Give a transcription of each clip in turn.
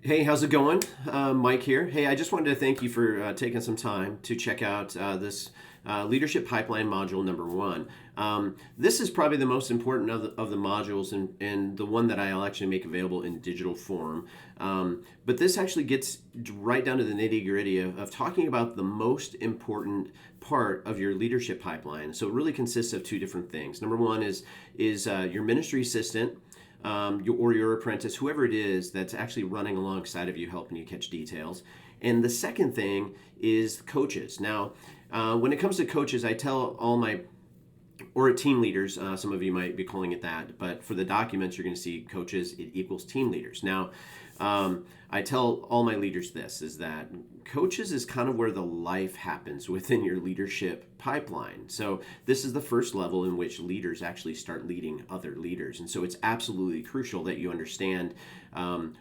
Hey, how's it going? Mike here. Hey, I just wanted to thank you for taking some time to check out this Leadership Pipeline module number one. This is probably the most important of the modules and the one that I'll actually make available in digital form. But this actually gets right down to the nitty gritty of talking about the most important part of your leadership pipeline. So it really consists of two different things. Number one is your ministry assistant, or your apprentice, whoever it is that's actually running alongside of you, helping you catch details. And the second thing is coaches. Now, when it comes to coaches, I tell all my or team leaders, some of you might be calling it that, but for the documents, you're going to see coaches, it equals team leaders. Now, I tell all my leaders this, is that coaches is kind of where the life happens within your leadership pipeline. So this is the first level in which leaders actually start leading other leaders. And so it's absolutely crucial that you understand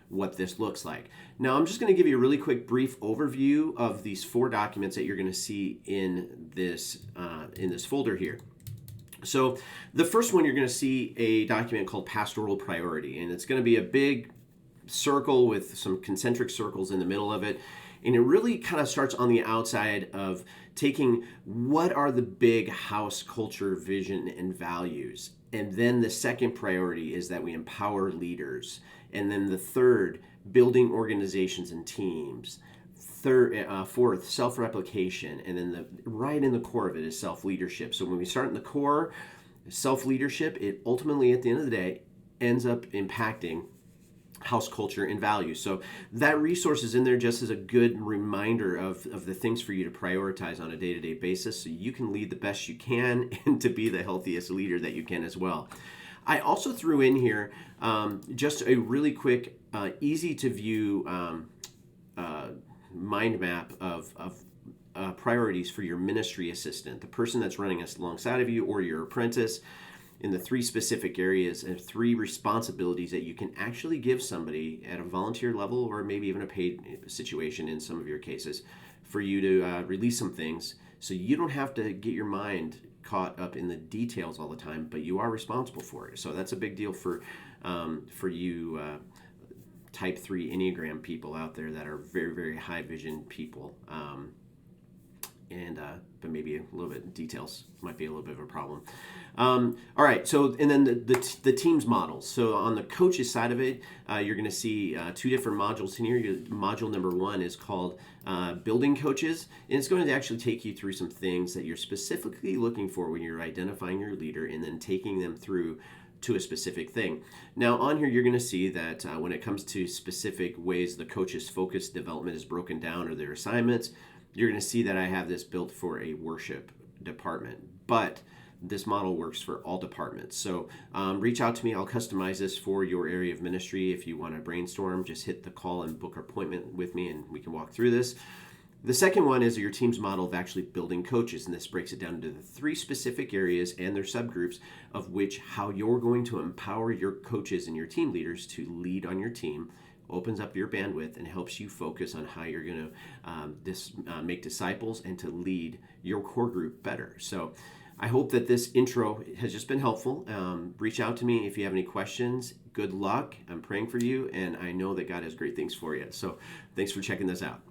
what this looks like. Now, I'm just going to give you a really quick brief overview of these four documents that you're going to see in this folder here. So the first one, you're going to see a document called Pastoral Priority, and it's going to be a big circle with some concentric circles in the middle of it. And it really kind of starts on the outside of taking what are the big house culture, vision, and values. And then the second priority is that we empower leaders. And then the third, building organizations and teams. Fourth, self-replication, and then right in the core of it is self-leadership. So when we start in the core, self-leadership, it ultimately at the end of the day ends up impacting house culture and values. So that resource is in there just as a good reminder of the things for you to prioritize on a day-to-day basis so you can lead the best you can and to be the healthiest leader that you can as well. I also threw in here just a really quick, easy to view mind map of priorities for your ministry assistant, the person that's running us alongside of you, or your apprentice, in the three specific areas and three responsibilities that you can actually give somebody at a volunteer level or maybe even a paid situation in some of your cases for you to release some things so you don't have to get your mind caught up in the details all the time, but you are responsible for it. So that's a big deal for you type 3 Enneagram people out there that are very, very high vision people. But maybe a little bit details might be a little bit of a problem. All right, so and then the teams models. So on the coaches side of it, you're going to see two different modules in here. Module number one is called Building Coaches, and it's going to actually take you through some things that you're specifically looking for when you're identifying your leader and then taking them through to a specific thing. Now on here you're going to see that when it comes to specific ways the coach's focus development is broken down or their assignments, you're going to see that I have this built for a worship department, but this model works for all departments. So reach out to me. I'll customize this for your area of ministry. If you want to brainstorm, just hit the call and book an appointment with me and we can walk through this. The second one is your team's model of actually building coaches, and this breaks it down into the three specific areas and their subgroups of which how you're going to empower your coaches and your team leaders to lead on your team, opens up your bandwidth and helps you focus on how you're going to make disciples and to lead your core group better. So I hope that this intro has just been helpful. Reach out to me if you have any questions. Good luck. I'm praying for you, and I know that God has great things for you. So thanks for checking this out.